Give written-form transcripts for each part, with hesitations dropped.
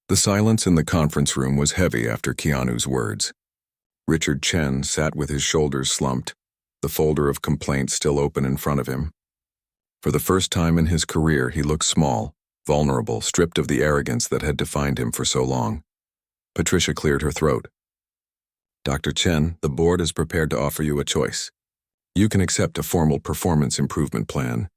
The silence in the conference room was heavy after Keanu's words. Richard Chen sat with his shoulders slumped, the folder of complaints still open in front of him. For the first time in his career, he looked small, vulnerable, stripped of the arrogance that had defined him for so long. Patricia cleared her throat. "Dr. Chen, the board is prepared to offer you a choice. You can accept a formal performance improvement plan,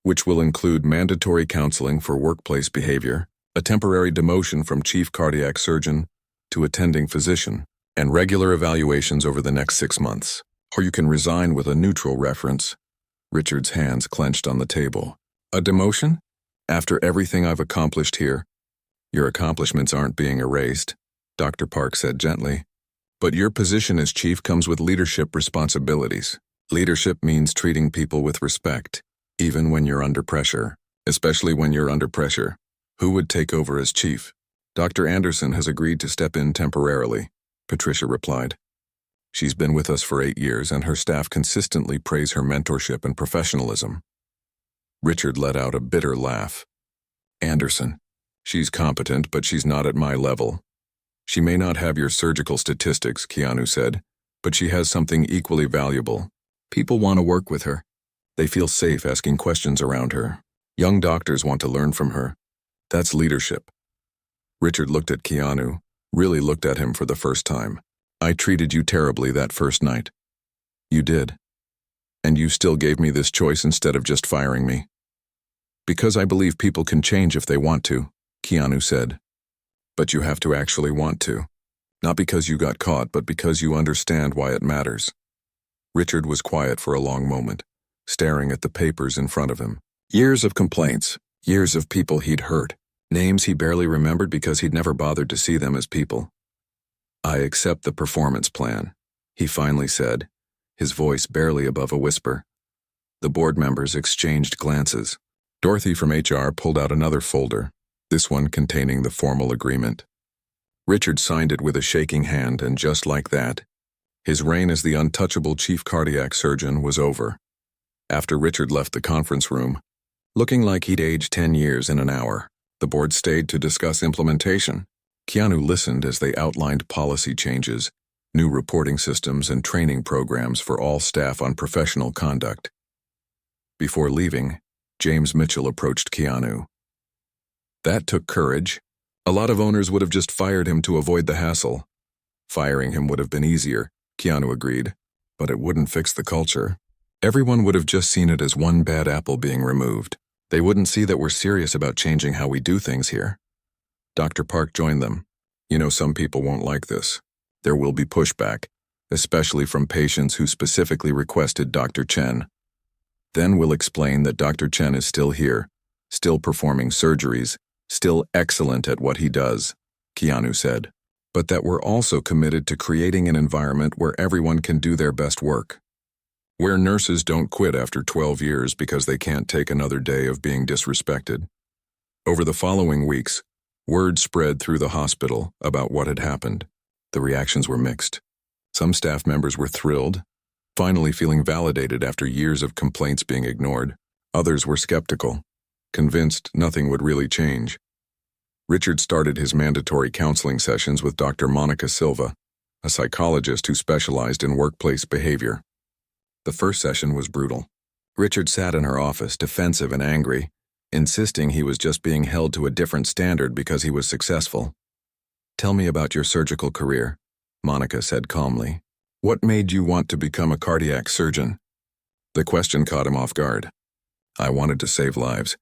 which will include mandatory counseling for workplace behavior, a temporary demotion from chief cardiac surgeon to attending physician, and regular evaluations over the next 6 months. Or you can resign with a neutral reference." Richard's hands clenched on the table. "A demotion? After everything I've accomplished here?" "Your accomplishments aren't being erased," Dr. Park said gently. "But your position as chief comes with leadership responsibilities. Leadership means treating people with respect, even when you're under pressure, especially when you're under pressure. Who would take over as chief?" "Dr. Anderson has agreed to step in temporarily," Patricia replied. "She's been with us for 8 years, and her staff consistently praise her mentorship and professionalism." Richard let out a bitter laugh. "Anderson. She's competent, but she's not at my level. She may not have your surgical statistics," Keanu said, "but she has something equally valuable. People want to work with her. They feel safe asking questions around her. Young doctors want to learn from her. That's leadership." Richard looked at Keanu, really looked at him for the first time. "I treated you terribly that first night." "You did. And you still gave me this choice instead of just firing me." "Because I believe people can change if they want to," Keanu said. "But you have to actually want to. Not because you got caught, but because you understand why it matters." Richard was quiet for a long moment, staring at the papers in front of him. Years of complaints, years of people he'd hurt, names he barely remembered because he'd never bothered to see them as people. "I accept the performance plan," he finally said, his voice barely above a whisper. The board members exchanged glances. Dorothy from HR pulled out another folder, this one containing the formal agreement. Richard signed it with a shaking hand, and just like that, his reign as the untouchable chief cardiac surgeon was over. After Richard left the conference room, looking like he'd aged 10 years in an hour, the board stayed to discuss implementation. Keanu listened as they outlined policy changes, new reporting systems, and training programs for all staff on professional conduct. Before leaving, James Mitchell approached Keanu. "That took courage. A lot of owners would have just fired him to avoid the hassle." "Firing him would have been easier," Keanu agreed, "but it wouldn't fix the culture. Everyone would have just seen it as one bad apple being removed. They wouldn't see that we're serious about changing how we do things here." Dr. Park joined them. "You know, some people won't like this. There will be pushback, especially from patients who specifically requested Dr. Chen. Then we'll explain that Dr. Chen is still here, still performing surgeries, still excellent at what he does," Keanu said, "but that we're also committed to creating an environment where everyone can do their best work. Where nurses don't quit after 12 years because they can't take another day of being disrespected." Over the following weeks, word spread through the hospital about what had happened. The reactions were mixed. Some staff members were thrilled, finally feeling validated after years of complaints being ignored. Others were skeptical, convinced nothing would really change. Richard started his mandatory counseling sessions with Dr. Monica Silva, a psychologist who specialized in workplace behavior. The first session was brutal. Richard sat in her office, defensive and angry, insisting he was just being held to a different standard because he was successful. "Tell me about your surgical career," Monica said calmly. "What made you want to become a cardiac surgeon?" The question caught him off guard. "I wanted to save lives.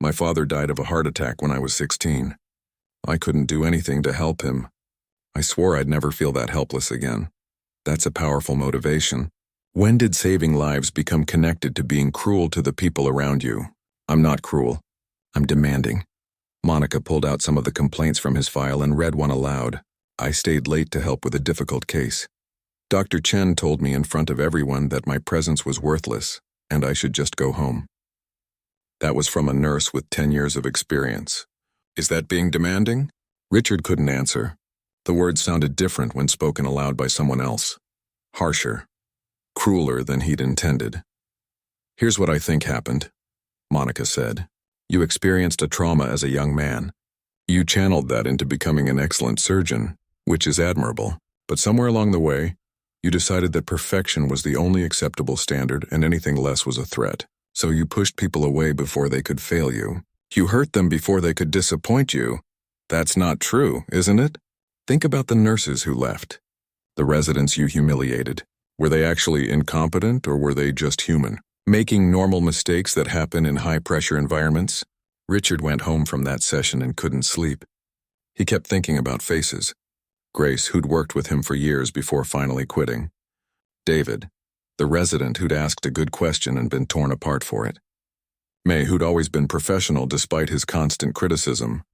My father died of a heart attack when I was 16. I couldn't do anything to help him. I swore I'd never feel that helpless again. That's a powerful motivation." "When did saving lives become connected to being cruel to the people around you?" "I'm not cruel. I'm demanding." Monica pulled out some of the complaints from his file and read one aloud. "I stayed late to help with a difficult case. Dr. Chen told me in front of everyone that my presence was worthless and I should just go home." That was from a nurse with 10 years of experience. "Is that being demanding?" Richard couldn't answer. The words sounded different when spoken aloud by someone else. Harsher. Crueler than he'd intended. "Here's what I think happened," Monica said. "You experienced a trauma as a young man. You channeled that into becoming an excellent surgeon, which is admirable. But somewhere along the way, you decided that perfection was the only acceptable standard and anything less was a threat. So you pushed people away before they could fail you. You hurt them before they could disappoint you. That's not true, isn't it? Think about the nurses who left. The residents you humiliated. Were they actually incompetent or were they just human? Making normal mistakes that happen in high-pressure environments? Richard went home from that session and couldn't sleep. He kept thinking about faces. Grace, who'd worked with him for years before finally quitting. David, the resident who'd asked a good question and been torn apart for it. May, who'd always been professional despite his constant criticism.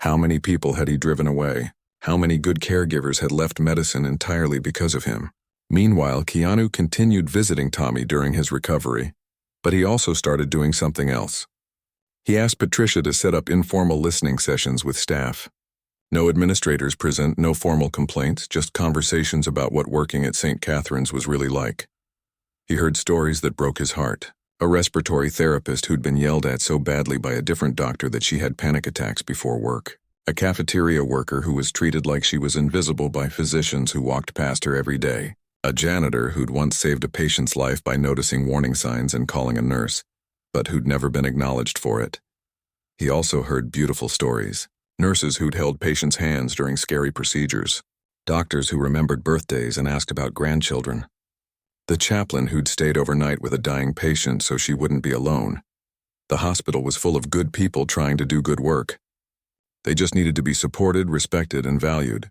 How many people had he driven away? How many good caregivers had left medicine entirely because of him? Meanwhile, Keanu continued visiting Tommy during his recovery, but he also started doing something else. He asked Patricia to set up informal listening sessions with staff. No administrators present, no formal complaints, just conversations about what working at St. Catherine's was really like. He heard stories that broke his heart. A respiratory therapist who'd been yelled at so badly by a different doctor that she had panic attacks before work. A cafeteria worker who was treated like she was invisible by physicians who walked past her every day. A janitor who'd once saved a patient's life by noticing warning signs and calling a nurse, but who'd never been acknowledged for it. He also heard beautiful stories. Nurses who'd held patients' hands during scary procedures. Doctors who remembered birthdays and asked about grandchildren. The chaplain who'd stayed overnight with a dying patient so she wouldn't be alone. The hospital was full of good people trying to do good work. They just needed to be supported, respected, and valued.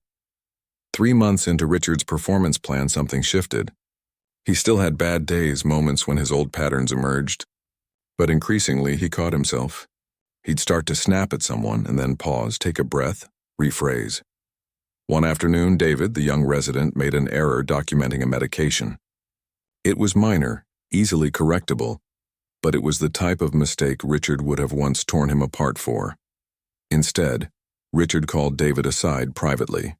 3 months into Richard's performance plan, something shifted. He still had bad days, moments when his old patterns emerged. But increasingly, he caught himself. He'd start to snap at someone and then pause, take a breath, rephrase. One afternoon, David, the young resident, made an error documenting a medication. It was minor, easily correctable, but it was the type of mistake Richard would have once torn him apart for. Instead, Richard called David aside privately.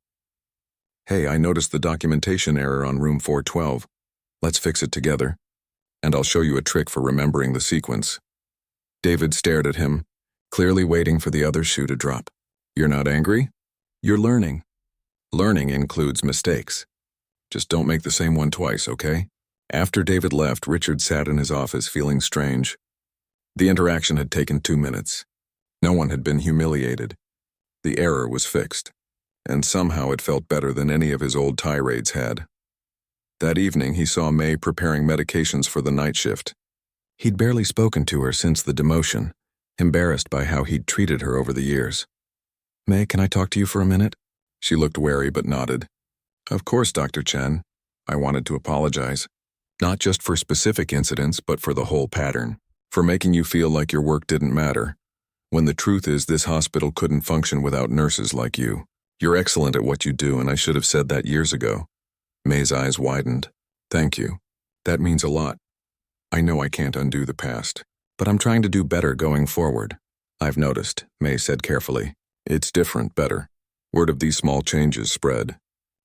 "Hey, I noticed the documentation error on room 412. Let's fix it together, and I'll show you a trick for remembering the sequence." David stared at him, clearly waiting for the other shoe to drop. "You're not angry? You're learning. Learning includes mistakes. Just don't make the same one twice, okay?" After David left, Richard sat in his office feeling strange. The interaction had taken 2 minutes. No one had been humiliated. The error was fixed, and somehow it felt better than any of his old tirades had. That evening, he saw May preparing medications for the night shift. He'd barely spoken to her since the demotion, embarrassed by how he'd treated her over the years. "May, can I talk to you for a minute?" She looked wary but nodded. "Of course, Dr. Chen." I wanted to apologize. Not just for specific incidents, but for the whole pattern. For making you feel like your work didn't matter. When the truth is this hospital couldn't function without nurses like you. You're excellent at what you do, and I should have said that years ago. May's eyes widened. "Thank you. That means a lot. I know I can't undo the past, but I'm trying to do better going forward." "I've noticed," May said carefully. "It's different, better." Word of these small changes spread.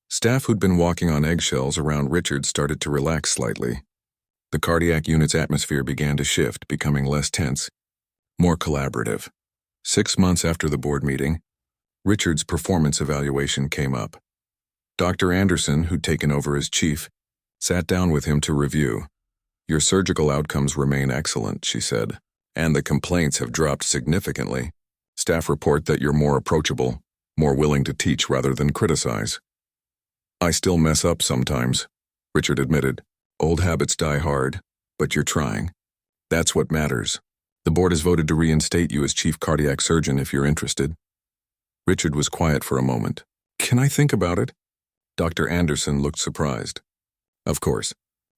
Staff who'd been walking on eggshells around Richard started to relax slightly. The cardiac unit's atmosphere began to shift, becoming less tense, more collaborative. 6 months after the board meeting, Richard's performance evaluation came up. Dr. Anderson, who'd taken over as chief, sat down with him to review. "Your surgical outcomes remain excellent," she said, "and the complaints have dropped significantly. Staff report that you're more approachable, more willing to teach rather than criticize." "I still mess up sometimes," Richard admitted. "Old habits die hard, but you're trying. That's what matters. The board has voted to reinstate you as chief cardiac surgeon if you're interested." Richard was quiet for a moment. "Can I think about it?" Dr. Anderson looked surprised. "Of course,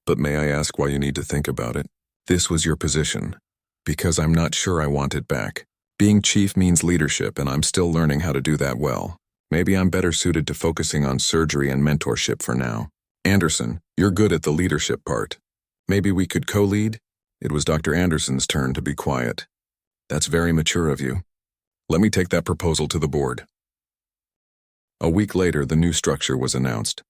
but may I ask why you need to think about it?" "This was your position." "Because I'm not sure I want it back. Being chief means leadership, and I'm still learning how to do that well. Maybe I'm better suited to focusing on surgery and mentorship for now." "Anderson, you're good at the leadership part. Maybe we could co-lead?" It was Dr. Anderson's turn to be quiet. "That's very mature of you. Let me take that proposal to the board." A week later, the new structure was announced.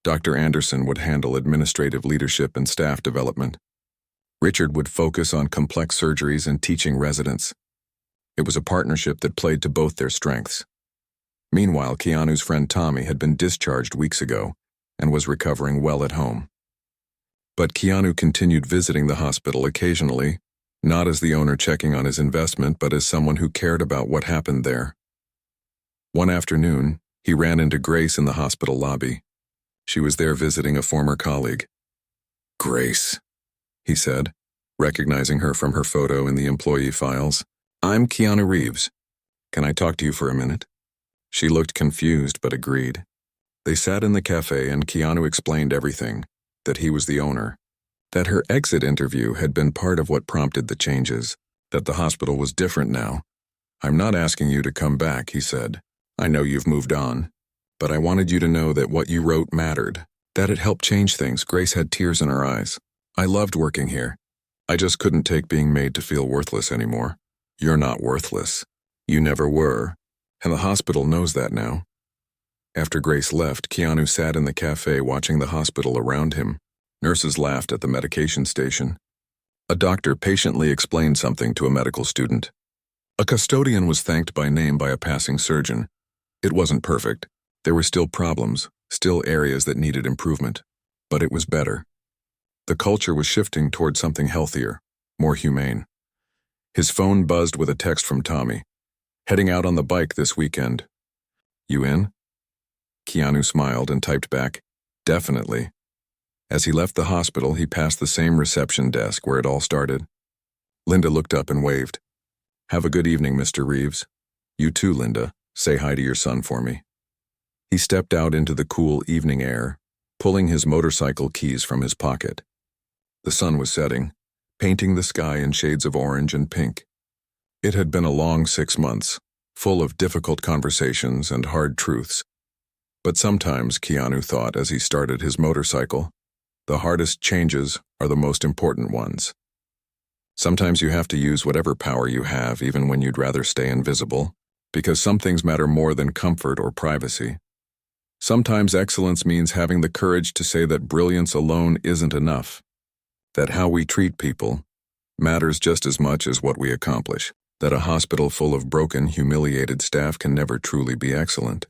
Dr. Anderson would handle administrative leadership and staff development. Richard would focus on complex surgeries and teaching residents. It was a partnership that played to both their strengths. Meanwhile, Keanu's friend Tommy had been discharged weeks ago and was recovering well at home. But Keanu continued visiting the hospital occasionally, not as the owner checking on his investment, but as someone who cared about what happened there. One afternoon, he ran into Grace in the hospital lobby. She was there visiting a former colleague. "Grace," he said, recognizing her from her photo in the employee files. "I'm Keanu Reeves. Can I talk to you for a minute?" She looked confused but agreed. They sat in the cafe and Keanu explained everything, that he was the owner, that her exit interview had been part of what prompted the changes, that the hospital was different now. "I'm not asking you to come back," he said. "I know you've moved on, but I wanted you to know that what you wrote mattered, that it helped change things." Grace had tears in her eyes. "I loved working here. I just couldn't take being made to feel worthless anymore." "You're not worthless. You never were, and the hospital knows that now." After Grace left, Keanu sat in the cafe watching the hospital around him. Nurses laughed at the medication station. A doctor patiently explained something to a medical student. A custodian was thanked by name by a passing surgeon. It wasn't perfect. There were still problems, still areas that needed improvement. But it was better. The culture was shifting toward something healthier, more humane. His phone buzzed with a text from Tommy. "Heading out on the bike this weekend. You in?" Keanu smiled and typed back, "Definitely." As he left the hospital, he passed the same reception desk where it all started. Linda looked up and waved. "Have a good evening, Mr. Reeves." "You too, Linda. Say hi to your son for me." He stepped out into the cool evening air, pulling his motorcycle keys from his pocket. The sun was setting, painting the sky in shades of orange and pink. It had been a long 6 months, full of difficult conversations and hard truths. But sometimes, Keanu thought as he started his motorcycle, the hardest changes are the most important ones. Sometimes you have to use whatever power you have, even when you'd rather stay invisible, because some things matter more than comfort or privacy. Sometimes excellence means having the courage to say that brilliance alone isn't enough, that how we treat people matters just as much as what we accomplish, that a hospital full of broken, humiliated staff can never truly be excellent,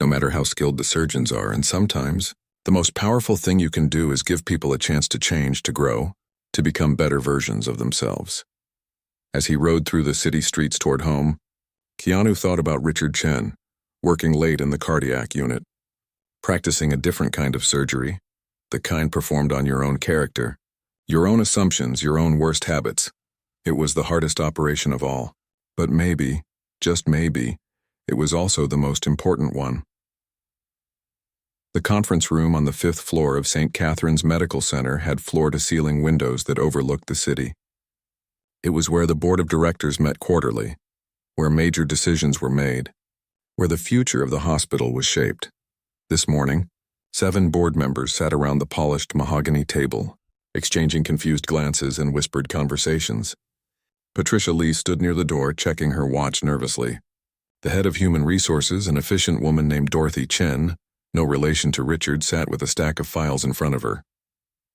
no matter how skilled the surgeons are. And sometimes, the most powerful thing you can do is give people a chance to change, to grow, to become better versions of themselves. As he rode through the city streets toward home, Keanu thought about Richard Chen, working late in the cardiac unit, practicing a different kind of surgery, the kind performed on your own character, your own assumptions, your own worst habits. It was the hardest operation of all, but maybe, just maybe, it was also the most important one. The conference room on the 5th floor of St. Catherine's Medical Center had floor-to-ceiling windows that overlooked the city. It was where the board of directors met quarterly, where major decisions were made, where the future of the hospital was shaped. This morning, 7 board members sat around the polished mahogany table, exchanging confused glances and whispered conversations. Patricia Lee stood near the door, checking her watch nervously. The head of human resources, an efficient woman named Dorothy Chen, no relation to Richard, sat with a stack of files in front of her.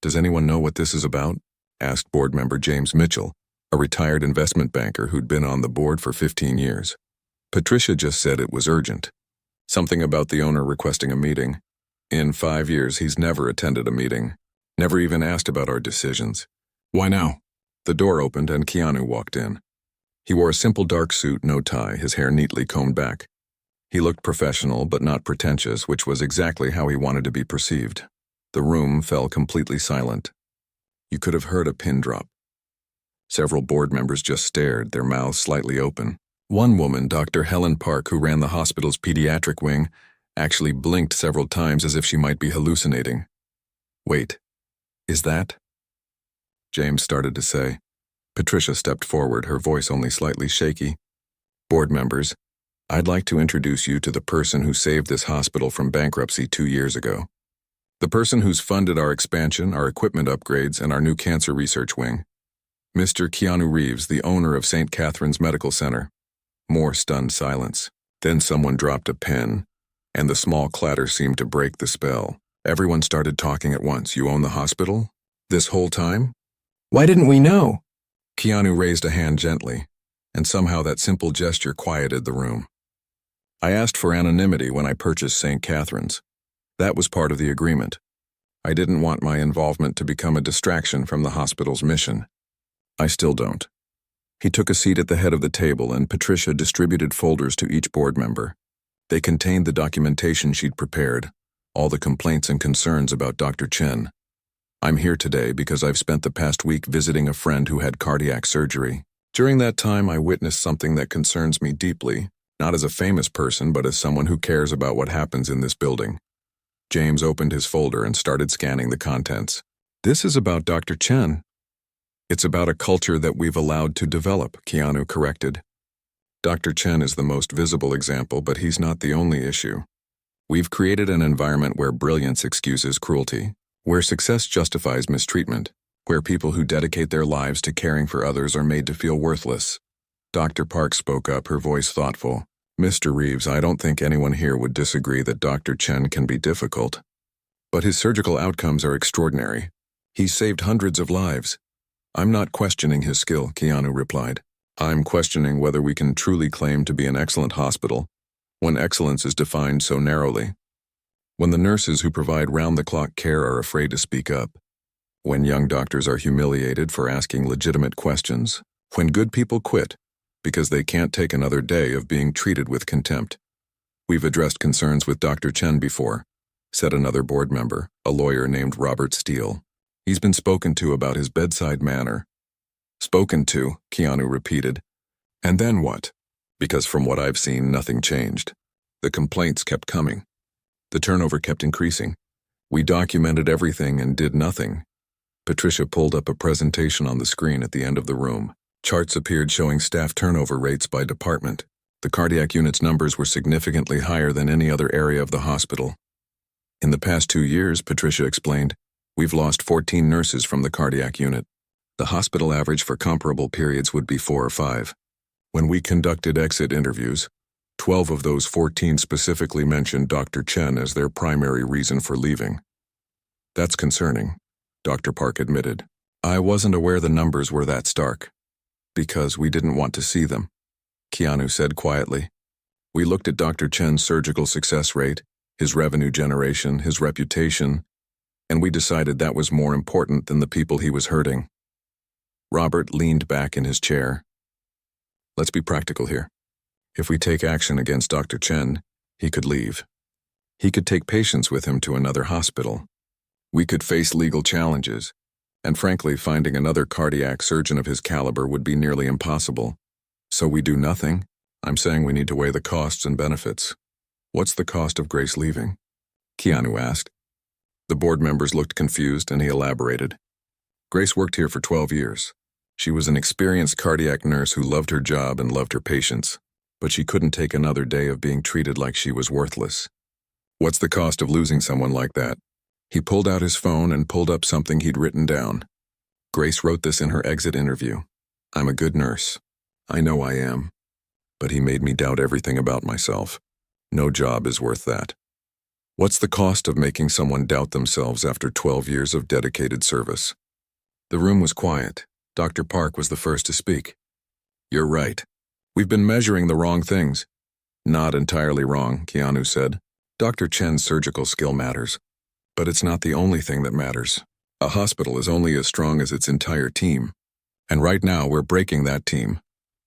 "Does anyone know what this is about?" asked board member James Mitchell, a retired investment banker who'd been on the board for 15 years. Patricia just said it was urgent. Something about the owner requesting a meeting. In 5 years, he's never attended a meeting, never even asked about our decisions. "Why now?" The door opened and Keanu walked in. He wore a simple dark suit, no tie, his hair neatly combed back. He looked professional but not pretentious, which was exactly how he wanted to be perceived. The room fell completely silent. You could have heard a pin drop. Several board members just stared, their mouths slightly open. One woman, Dr. Helen Park, who ran the hospital's pediatric wing, actually blinked several times as if she might be hallucinating. "Wait, is that?" James started to say. Patricia stepped forward, her voice only slightly shaky. "Board members, I'd like to introduce you to the person who saved this hospital from bankruptcy 2 years ago. The person who's funded our expansion, our equipment upgrades, and our new cancer research wing. Mr. Keanu Reeves, the owner of St. Catherine's Medical Center." More stunned silence. Then someone dropped a pen, and the small clatter seemed to break the spell. Everyone started talking at once. "You own the hospital? This whole time? Why didn't we know?" Keanu raised a hand gently, and somehow that simple gesture quieted the room. I asked for anonymity when I purchased St. Catherine's. That was part of the agreement. I didn't want my involvement to become a distraction from the hospital's mission. I still don't. He took a seat at the head of the table and Patricia distributed folders to each board member. They contained the documentation she'd prepared, all the complaints and concerns about Dr. Chen. I'm here today because I've spent the past week visiting a friend who had cardiac surgery. During that time, I witnessed something that concerns me deeply, not as a famous person, but as someone who cares about what happens in this building. James opened his folder and started scanning the contents. This is about Dr. Chen. It's about a culture that we've allowed to develop, Keanu corrected. Dr. Chen is the most visible example, but he's not the only issue. We've created an environment where brilliance excuses cruelty, where success justifies mistreatment, where people who dedicate their lives to caring for others are made to feel worthless. Dr. Park spoke up, her voice thoughtful. Mr. Reeves, I don't think anyone here would disagree that Dr. Chen can be difficult. But his surgical outcomes are extraordinary. He's saved hundreds of lives. I'm not questioning his skill, Keanu replied. I'm questioning whether we can truly claim to be an excellent hospital when excellence is defined so narrowly. When the nurses who provide round-the-clock care are afraid to speak up, when young doctors are humiliated for asking legitimate questions, when good people quit because they can't take another day of being treated with contempt. We've addressed concerns with Dr. Chen before, said another board member, a lawyer named Robert Steele. He's been spoken to about his bedside manner. Spoken to, Keanu repeated. And then what? Because from what I've seen, nothing changed. The complaints kept coming. The turnover kept increasing. We documented everything and did nothing. Patricia pulled up a presentation on the screen at the end of the room. Charts appeared showing staff turnover rates by department. The cardiac unit's numbers were significantly higher than any other area of the hospital. In the past 2 years, Patricia explained, we've lost 14 nurses from the cardiac unit. The hospital average for comparable periods would be 4 or 5. When we conducted exit interviews, 12 of those 14 specifically mentioned Dr. Chen as their primary reason for leaving. That's concerning, Dr. Park admitted. I wasn't aware the numbers were that stark. Because we didn't want to see them, Keanu said quietly. We looked at Dr. Chen's surgical success rate, his revenue generation, his reputation, and we decided that was more important than the people he was hurting. Robert leaned back in his chair. Let's be practical here. If we take action against Dr. Chen, he could leave. He could take patients with him to another hospital. We could face legal challenges, and frankly, finding another cardiac surgeon of his caliber would be nearly impossible. So we do nothing? I'm saying we need to weigh the costs and benefits. What's the cost of Grace leaving? Keanu asked. The board members looked confused, and he elaborated. Grace worked here for 12 years. She was an experienced cardiac nurse who loved her job and loved her patients, but she couldn't take another day of being treated like she was worthless. What's the cost of losing someone like that? He pulled out his phone and pulled up something he'd written down. Grace wrote this in her exit interview. I'm a good nurse. I know I am. But he made me doubt everything about myself. No job is worth that. What's the cost of making someone doubt themselves after 12 years of dedicated service? The room was quiet. Dr. Park was the first to speak. You're right. We've been measuring the wrong things. Not entirely wrong, Keanu said. Dr. Chen's surgical skill matters. But it's not the only thing that matters. A hospital is only as strong as its entire team. And right now we're breaking that team.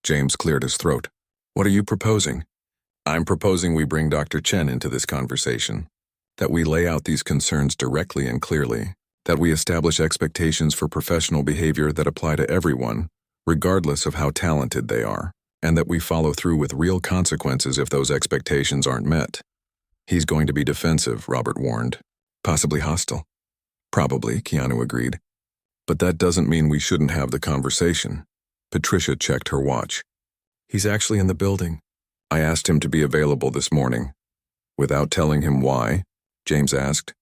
James cleared his throat. What are you proposing? I'm proposing we bring Dr. Chen into this conversation. That we lay out these concerns directly and clearly. That we establish expectations for professional behavior that apply to everyone, regardless of how talented they are. And that we follow through with real consequences if those expectations aren't met. He's going to be defensive, Robert warned. Possibly hostile. Probably, Keanu agreed. But that doesn't mean we shouldn't have the conversation. Patricia checked her watch. He's actually in the building. I asked him to be available this morning. Without telling him why, James asked.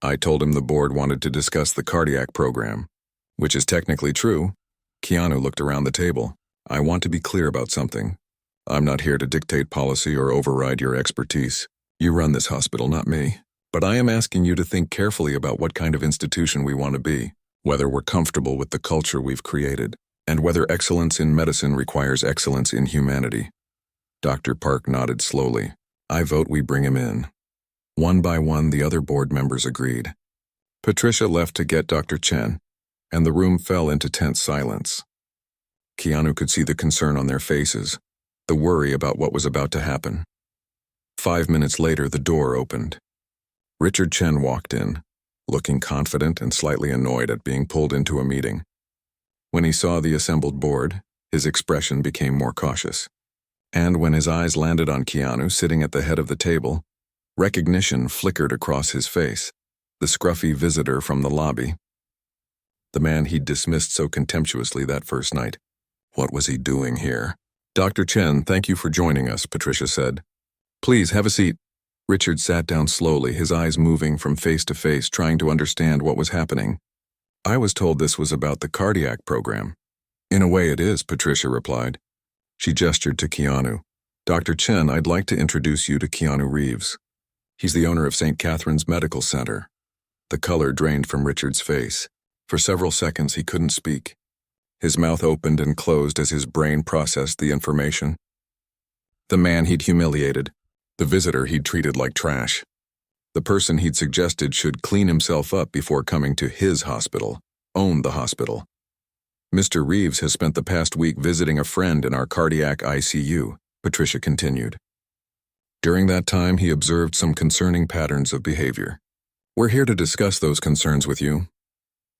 I told him the board wanted to discuss the cardiac program, which is technically true. Keanu looked around the table. I want to be clear about something. I'm not here to dictate policy or override your expertise. You run this hospital, not me. But I am asking you to think carefully about what kind of institution we want to be, whether we're comfortable with the culture we've created, and whether excellence in medicine requires excellence in humanity. Dr. Park nodded slowly. I vote we bring him in. One by one, the other board members agreed. Patricia left to get Dr. Chen, and the room fell into tense silence. Keanu could see the concern on their faces, the worry about what was about to happen. 5 minutes later, the door opened. Richard Chen walked in, looking confident and slightly annoyed at being pulled into a meeting. When he saw the assembled board, his expression became more cautious. And when his eyes landed on Keanu sitting at the head of the table, recognition flickered across his face, the scruffy visitor from the lobby. The man he'd dismissed so contemptuously that first night. What was he doing here? Dr. Chen, thank you for joining us, Patricia said. Please, have a seat. Richard sat down slowly, his eyes moving from face to face, trying to understand what was happening. I was told this was about the cardiac program. In a way it is, Patricia replied. She gestured to Keanu. Dr. Chen, I'd like to introduce you to Keanu Reeves. He's the owner of St. Catherine's Medical Center. The color drained from Richard's face. For several seconds he couldn't speak. His mouth opened and closed as his brain processed the information. The man he'd humiliated. The visitor he'd treated like trash. The person he'd suggested should clean himself up before coming to his hospital, own the hospital. Mr. Reeves has spent the past week visiting a friend in our cardiac ICU, Patricia continued. During that time, he observed some concerning patterns of behavior. We're here to discuss those concerns with you.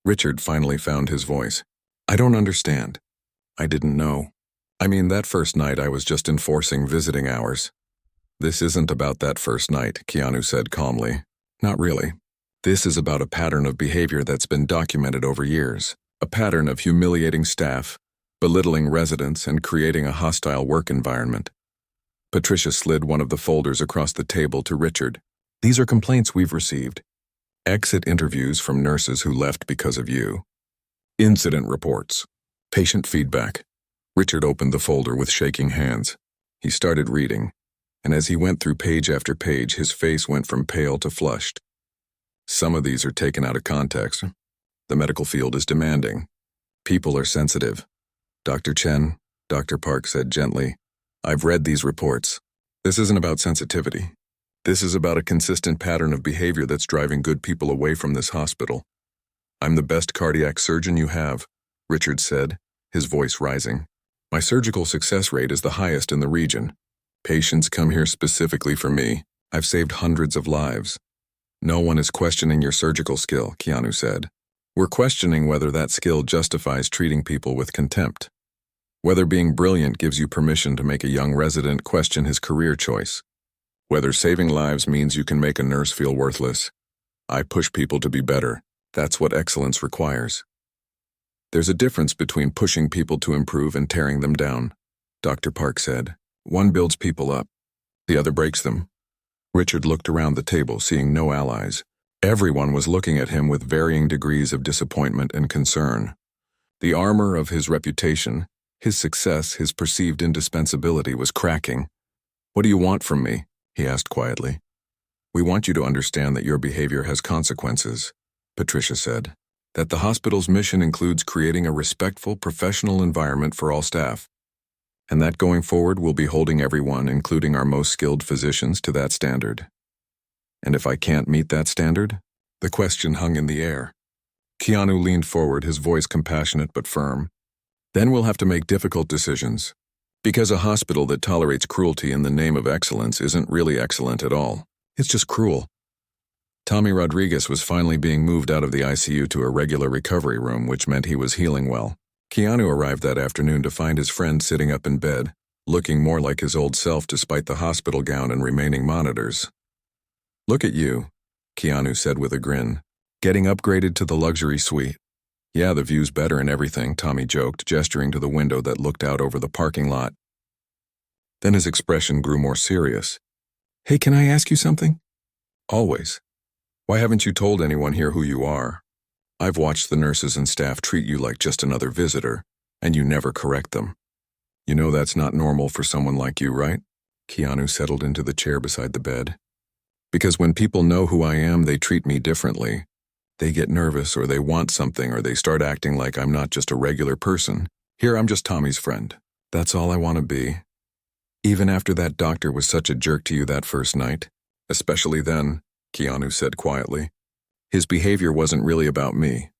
Richard finally found his voice. I don't understand. I didn't know. I mean, that first night I was just enforcing visiting hours. This isn't about that first night, Keanu said calmly. Not really. This is about a pattern of behavior that's been documented over years. A pattern of humiliating staff, belittling residents, and creating a hostile work environment. Patricia slid one of the folders across the table to Richard. These are complaints we've received. Exit interviews from nurses who left because of you. Incident reports. Patient feedback. Richard opened the folder with shaking hands. He started reading, and as he went through page after page, his face went from pale to flushed. Some of these are taken out of context. The medical field is demanding. People are sensitive. Dr. Chen, Dr. Park said gently, I've read these reports. This isn't about sensitivity. This is about a consistent pattern of behavior that's driving good people away from this hospital. I'm the best cardiac surgeon you have, Richard said, his voice rising. My surgical success rate is the highest in the region. Patients come here specifically for me. I've saved hundreds of lives. No one is questioning your surgical skill, Keanu said. We're questioning whether that skill justifies treating people with contempt. Whether being brilliant gives you permission to make a young resident question his career choice. Whether saving lives means you can make a nurse feel worthless. I push people to be better. That's what excellence requires. There's a difference between pushing people to improve and tearing them down, Dr. Park said. One builds people up. The other breaks them. Richard looked around the table, seeing no allies. Everyone was looking at him with varying degrees of disappointment and concern. The armor of his reputation, his success, his perceived indispensability was cracking. What do you want from me? He asked quietly. We want you to understand that your behavior has consequences, Patricia said. That the hospital's mission includes creating a respectful, professional environment for all staff. And that going forward we'll be holding everyone, including our most skilled physicians, to that standard. And if I can't meet that standard? The question hung in the air. Keanu leaned forward, his voice compassionate but firm. Then we'll have to make difficult decisions. Because a hospital that tolerates cruelty in the name of excellence isn't really excellent at all. It's just cruel. Tommy Rodriguez was finally being moved out of the ICU to a regular recovery room, which meant he was healing well. Keanu arrived that afternoon to find his friend sitting up in bed, looking more like his old self despite the hospital gown and remaining monitors. Look at you, Keanu said with a grin. Getting upgraded to the luxury suite. Yeah, the view's better and everything, Tommy joked, gesturing to the window that looked out over the parking lot. Then his expression grew more serious. Hey, can I ask you something? Always. Why haven't you told anyone here who you are? I've watched the nurses and staff treat you like just another visitor, and you never correct them. You know that's not normal for someone like you, right? Keanu settled into the chair beside the bed. Because when people know who I am, they treat me differently. They get nervous, or they want something, or they start acting like I'm not just a regular person. Here, I'm just Tommy's friend. That's all I want to be. Even after that doctor was such a jerk to you that first night? Especially then, Keanu said quietly. His behavior wasn't really about me.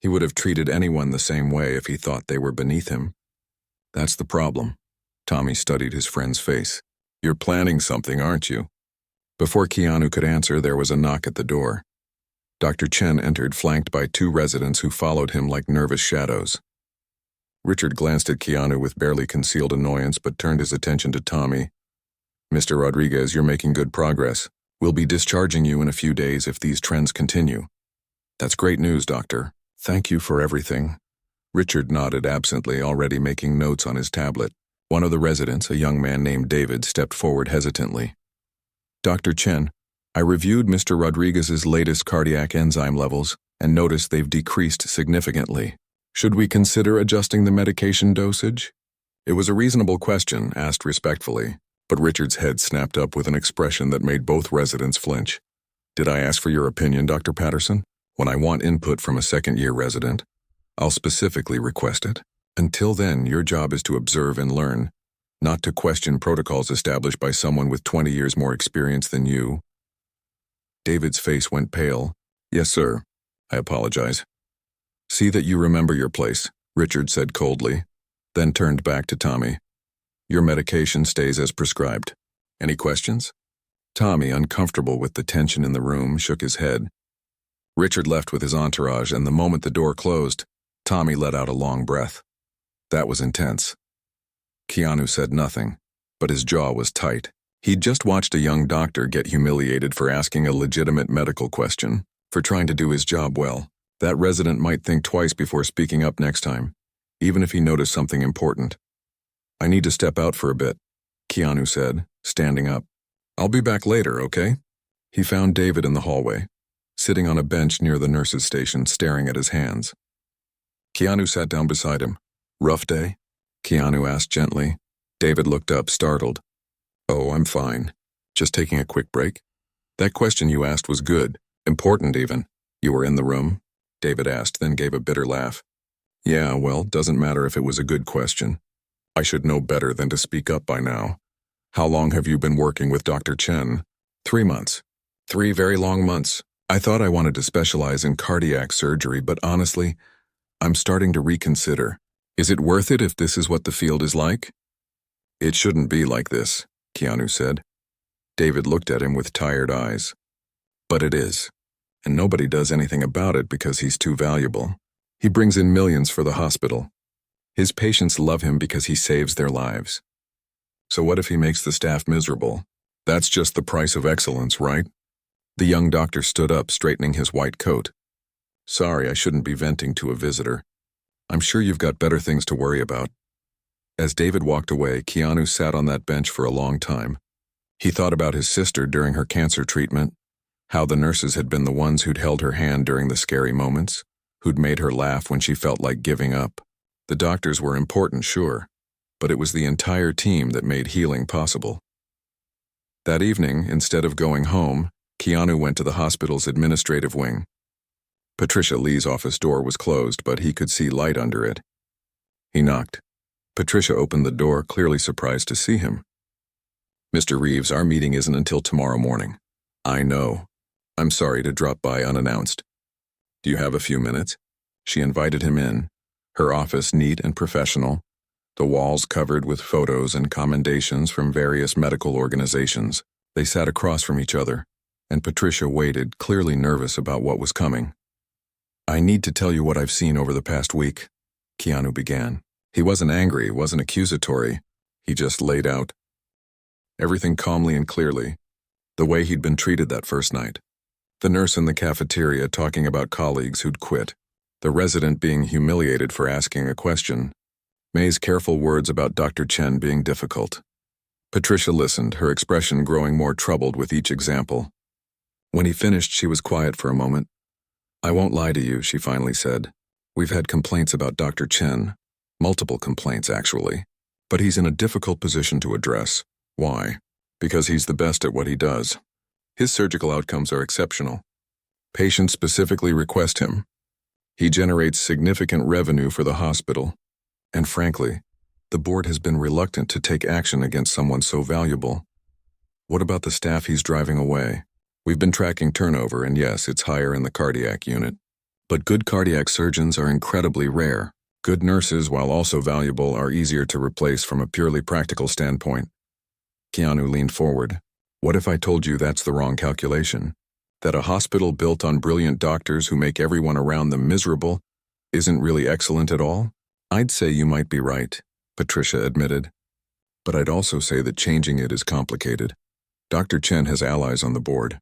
He would have treated anyone the same way if he thought they were beneath him. That's the problem. Tommy studied his friend's face. You're planning something, aren't you? Before Keanu could answer, there was a knock at the door. Dr. Chen entered, flanked by two residents who followed him like nervous shadows. Richard glanced at Keanu with barely concealed annoyance but turned his attention to Tommy. Mr. Rodriguez, you're making good progress. We'll be discharging you in a few days if these trends continue. That's great news, Doctor. Thank you for everything. Richard nodded absently, already making notes on his tablet. One of the residents, a young man named David, stepped forward hesitantly. Dr. Chen, I reviewed Mr. Rodriguez's latest cardiac enzyme levels and noticed they've decreased significantly. Should we consider adjusting the medication dosage? It was a reasonable question, asked respectfully, but Richard's head snapped up with an expression that made both residents flinch. Did I ask for your opinion, Dr. Patterson? When I want input from a second-year resident, I'll specifically request it. Until then, your job is to observe and learn, not to question protocols established by someone with 20 years more experience than you. David's face went pale. Yes, sir. I apologize. See that you remember your place, Richard said coldly, then turned back to Tommy. Your medication stays as prescribed. Any questions? Tommy, uncomfortable with the tension in the room, shook his head. Richard left with his entourage, and the moment the door closed, Tommy let out a long breath. That was intense. Keanu said nothing, but his jaw was tight. He'd just watched a young doctor get humiliated for asking a legitimate medical question, for trying to do his job well. That resident might think twice before speaking up next time, even if he noticed something important. I need to step out for a bit, Keanu said, standing up. I'll be back later, okay? He found David in the hallway, sitting on a bench near the nurse's station, staring at his hands. Keanu sat down beside him. Rough day? Keanu asked gently. David looked up, startled. Oh, I'm fine. Just taking a quick break? That question you asked was good, important even. You were in the room? David asked, then gave a bitter laugh. Yeah, well, doesn't matter if it was a good question. I should know better than to speak up by now. How long have you been working with Dr. Chen? 3 months. 3 very long months. I thought I wanted to specialize in cardiac surgery, but honestly, I'm starting to reconsider. Is it worth it if this is what the field is like? It shouldn't be like this, Keanu said. David looked at him with tired eyes. But it is. And nobody does anything about it because he's too valuable. He brings in millions for the hospital. His patients love him because he saves their lives. So what if he makes the staff miserable? That's just the price of excellence, right? The young doctor stood up, straightening his white coat. Sorry, I shouldn't be venting to a visitor. I'm sure you've got better things to worry about. As David walked away, Keanu sat on that bench for a long time. He thought about his sister during her cancer treatment, how the nurses had been the ones who'd held her hand during the scary moments, who'd made her laugh when she felt like giving up. The doctors were important, sure, but it was the entire team that made healing possible. That evening, instead of going home, Keanu went to the hospital's administrative wing. Patricia Lee's office door was closed, but he could see light under it. He knocked. Patricia opened the door, clearly surprised to see him. Mr. Reeves, our meeting isn't until tomorrow morning. I know. I'm sorry to drop by unannounced. Do you have a few minutes? She invited him in, her office neat and professional, the walls covered with photos and commendations from various medical organizations. They sat across from each other, and Patricia waited, clearly nervous about what was coming. I need to tell you what I've seen over the past week, Keanu began. He wasn't angry, wasn't accusatory. He just laid out everything calmly and clearly, the way he'd been treated that first night. The nurse in the cafeteria talking about colleagues who'd quit, the resident being humiliated for asking a question, May's careful words about Dr. Chen being difficult. Patricia listened, her expression growing more troubled with each example. When he finished, she was quiet for a moment. I won't lie to you, she finally said. We've had complaints about Dr. Chen. Multiple complaints, actually. But he's in a difficult position to address. Why? Because he's the best at what he does. His surgical outcomes are exceptional. Patients specifically request him. He generates significant revenue for the hospital. And frankly, The board has been reluctant to take action against someone so valuable. What about the staff he's driving away? We've been tracking turnover, and yes, it's higher in the cardiac unit. But good cardiac surgeons are incredibly rare. Good nurses, while also valuable, are easier to replace from a purely practical standpoint. Keanu leaned forward. What if I told you that's the wrong calculation? That a hospital built on brilliant doctors who make everyone around them miserable isn't really excellent at all? I'd say you might be right, Patricia admitted. But I'd also say that changing it is complicated. Dr. Chen has allies on the board.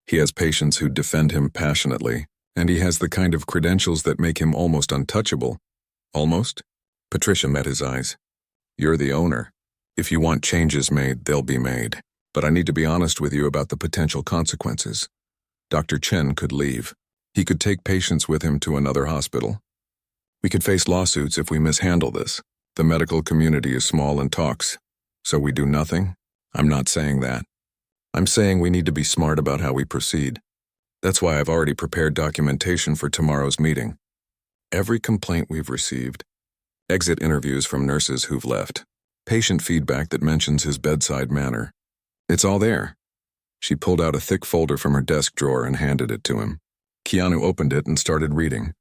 He has patients who defend him passionately, and he has the kind of credentials that make him almost untouchable. Almost? Patricia met his eyes. You're the owner. If you want changes made, they'll be made. But I need to be honest with you about the potential consequences. Dr. Chen could leave. He could take patients with him to another hospital. We could face lawsuits if we mishandle this. The medical community is small and talks. So we do nothing? I'm not saying that. I'm saying we need to be smart about how we proceed. That's why I've already prepared documentation for tomorrow's meeting. Every complaint we've received, exit interviews from nurses who've left, patient feedback that mentions his bedside manner. It's all there. She pulled out a thick folder from her desk drawer and handed it to him. Keanu opened it and started reading.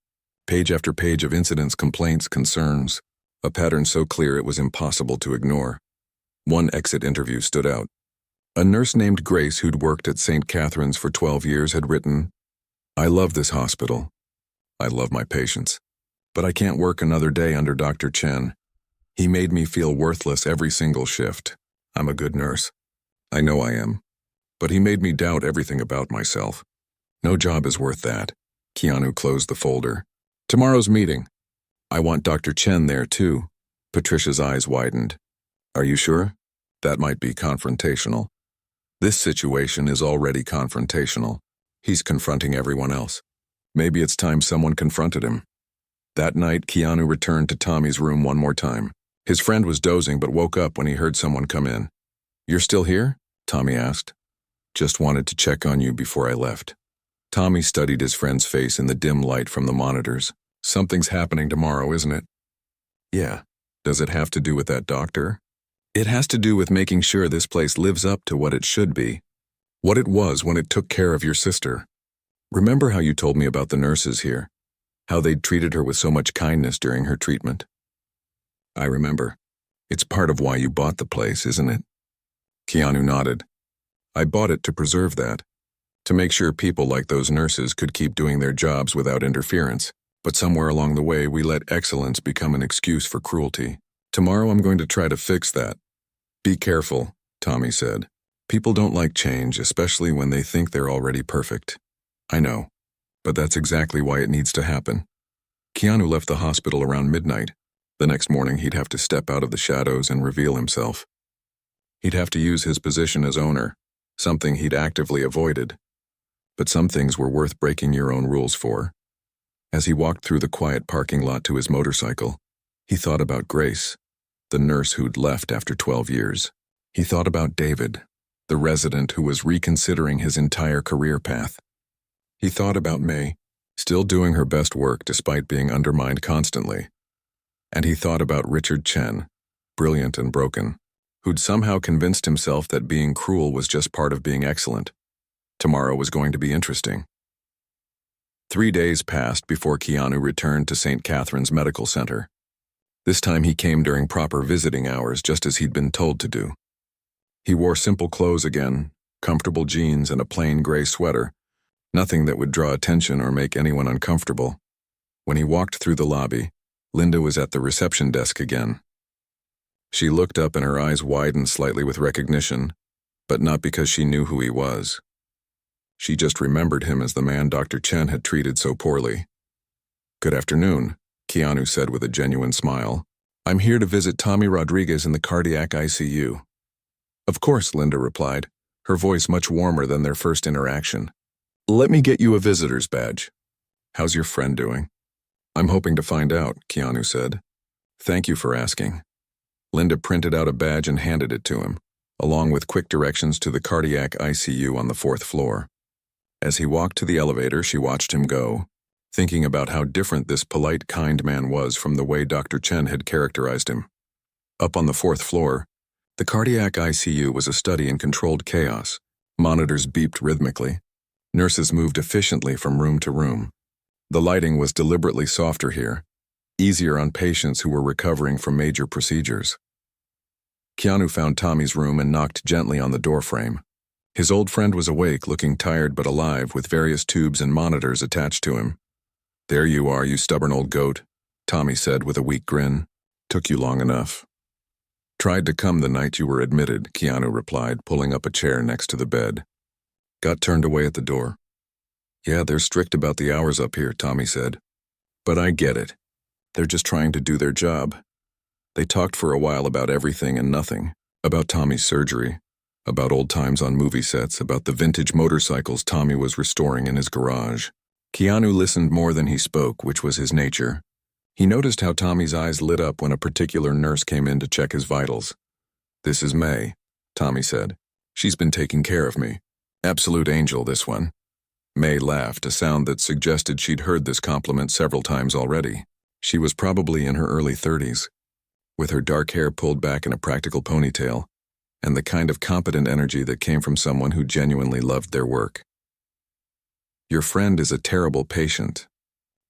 Page after page of incidents, complaints, concerns, a pattern so clear it was impossible to ignore. One exit interview stood out. A nurse named Grace, who'd worked at St. Catherine's for 12 years, had written, I love this hospital. I love my patients. But I can't work another day under Dr. Chen. He made me feel worthless every single shift. I'm a good nurse. I know I am. But he made me doubt everything about myself. No job is worth that. Keanu closed the folder. Tomorrow's meeting. I want Dr. Chen there too. Patricia's eyes widened. Are you sure? That might be confrontational. This situation is already confrontational. He's confronting everyone else. Maybe it's time someone confronted him. That night, Keanu returned to Tommy's room one more time. His friend was dozing but woke up when he heard someone come in. You're still here? Tommy asked. Just wanted to check on you before I left. Tommy studied his friend's face in the dim light from the monitors. Something's happening tomorrow, isn't it? Yeah. Does it have to do with that doctor? It has to do with making sure this place lives up to what it should be. What it was when it took care of your sister. Remember how you told me about the nurses here? How they'd treated her with so much kindness during her treatment? I remember. It's part of why you bought the place, isn't it? Keanu nodded. I bought it to preserve that. To make sure people like those nurses could keep doing their jobs without interference. But somewhere along the way, we let excellence become an excuse for cruelty. Tomorrow I'm going to try to fix that. Be careful, Tommy said. People don't like change, especially when they think they're already perfect. I know, but that's exactly why it needs to happen. Keanu left the hospital around midnight. The next morning he'd have to step out of the shadows and reveal himself. He'd have to use his position as owner, something he'd actively avoided. But some things were worth breaking your own rules for. As he walked through the quiet parking lot to his motorcycle, he thought about Grace, the nurse who'd left after 12 years. He thought about David, the resident who was reconsidering his entire career path. He thought about May, still doing her best work despite being undermined constantly. And he thought about Richard Chen, brilliant and broken, who'd somehow convinced himself that being cruel was just part of being excellent. Tomorrow was going to be interesting. 3 days passed before Keanu returned to St. Catherine's Medical Center. This time he came during proper visiting hours, just as he'd been told to do. He wore simple clothes again, comfortable jeans and a plain gray sweater, nothing that would draw attention or make anyone uncomfortable. When he walked through the lobby, Linda was at the reception desk again. She looked up and her eyes widened slightly with recognition, but not because she knew who he was. She just remembered him as the man Dr. Chen had treated so poorly. Good afternoon, Keanu said with a genuine smile. I'm here to visit Tommy Rodriguez in the cardiac ICU. Of course, Linda replied, her voice much warmer than their first interaction. Let me get you a visitor's badge. How's your friend doing? I'm hoping to find out, Keanu said. Thank you for asking. Linda printed out a badge and handed it to him, along with quick directions to the cardiac ICU on the 4th floor. As he walked to the elevator, she watched him go, thinking about how different this polite, kind man was from the way Dr. Chen had characterized him. Up on the fourth floor, the cardiac ICU was a study in controlled chaos. Monitors beeped rhythmically. Nurses moved efficiently from room to room. The lighting was deliberately softer here, easier on patients who were recovering from major procedures. Keanu found Tommy's room and knocked gently on the doorframe. His old friend was awake, looking tired but alive, with various tubes and monitors attached to him. "There you are, you stubborn old goat," Tommy said with a weak grin. "Took you long enough." "Tried to come the night you were admitted," Keanu replied, pulling up a chair next to the bed. "Got turned away at the door." "Yeah, they're strict about the hours up here," Tommy said. "But I get it. They're just trying to do their job." They talked for a while about everything and nothing, about Tommy's surgery, about old times on movie sets, about the vintage motorcycles Tommy was restoring in his garage. Keanu listened more than he spoke, which was his nature. He noticed how Tommy's eyes lit up when a particular nurse came in to check his vitals. "This is May," Tommy said. "She's been taking care of me. Absolute angel, this one." May laughed, a sound that suggested she'd heard this compliment several times already. She was probably in her early 30s, with her dark hair pulled back in a practical ponytail, and the kind of competent energy that came from someone who genuinely loved their work. "Your friend is a terrible patient,"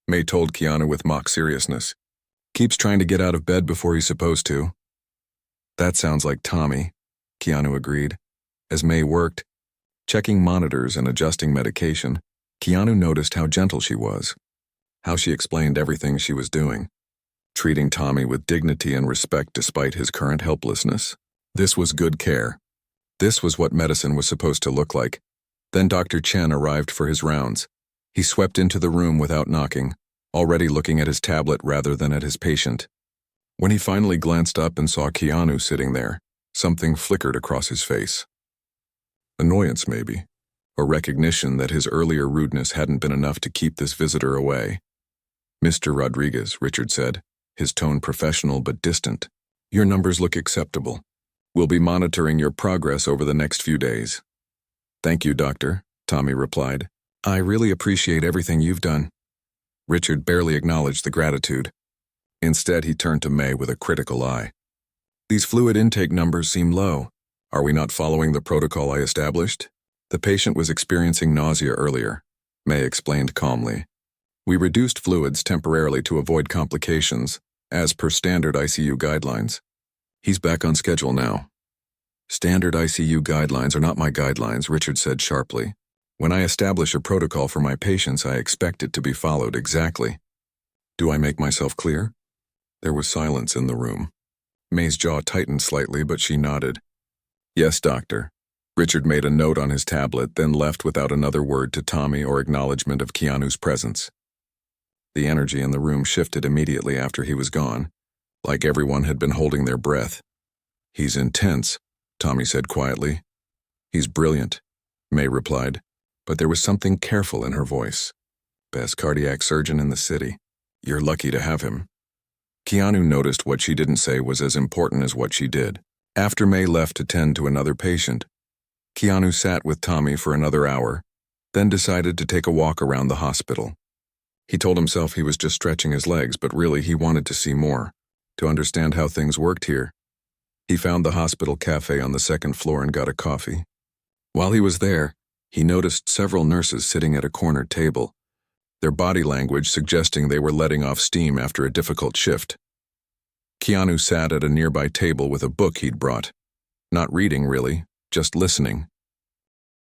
May told Keanu with mock seriousness. "Keeps trying to get out of bed before he's supposed to." "That sounds like Tommy," Keanu agreed. As May worked, checking monitors and adjusting medication, Keanu noticed how gentle she was, how she explained everything she was doing, treating Tommy with dignity and respect despite his current helplessness. This was good care. This was what medicine was supposed to look like. Then Dr. Chen arrived for his rounds. He swept into the room without knocking, already looking at his tablet rather than at his patient. When he finally glanced up and saw Keanu sitting there, something flickered across his face. Annoyance, maybe, or recognition that his earlier rudeness hadn't been enough to keep this visitor away. "Mr. Rodriguez," Richard said, his tone professional but distant. "Your numbers look acceptable. We'll be monitoring your progress over the next few days." "Thank you, Doctor," Tommy replied. "I really appreciate everything you've done." Richard barely acknowledged the gratitude. Instead, he turned to May with a critical eye. "These fluid intake numbers seem low. Are we not following the protocol I established?" "The patient was experiencing nausea earlier," May explained calmly. "We reduced fluids temporarily to avoid complications, as per standard ICU guidelines. He's back on schedule now." "Standard ICU guidelines are not my guidelines," Richard said sharply. "When I establish a protocol for my patients, I expect it to be followed exactly. Do I make myself clear?" There was silence in the room. May's jaw tightened slightly, but she nodded. "Yes, Doctor." Richard made a note on his tablet, then left without another word to Tommy or acknowledgement of Keanu's presence. The energy in the room shifted immediately after he was gone, like everyone had been holding their breath. "He's intense," Tommy said quietly. "He's brilliant," May replied, but there was something careful in her voice. "Best cardiac surgeon in the city. You're lucky to have him." Keanu noticed what she didn't say was as important as what she did. After May left to tend to another patient, Keanu sat with Tommy for another hour, then decided to take a walk around the hospital. He told himself he was just stretching his legs, but really he wanted to see more, to understand how things worked here. He found the hospital cafe on the second floor and got a coffee. While he was there, he noticed several nurses sitting at a corner table, their body language suggesting they were letting off steam after a difficult shift. Keanu sat at a nearby table with a book he'd brought. Not reading, really, just listening.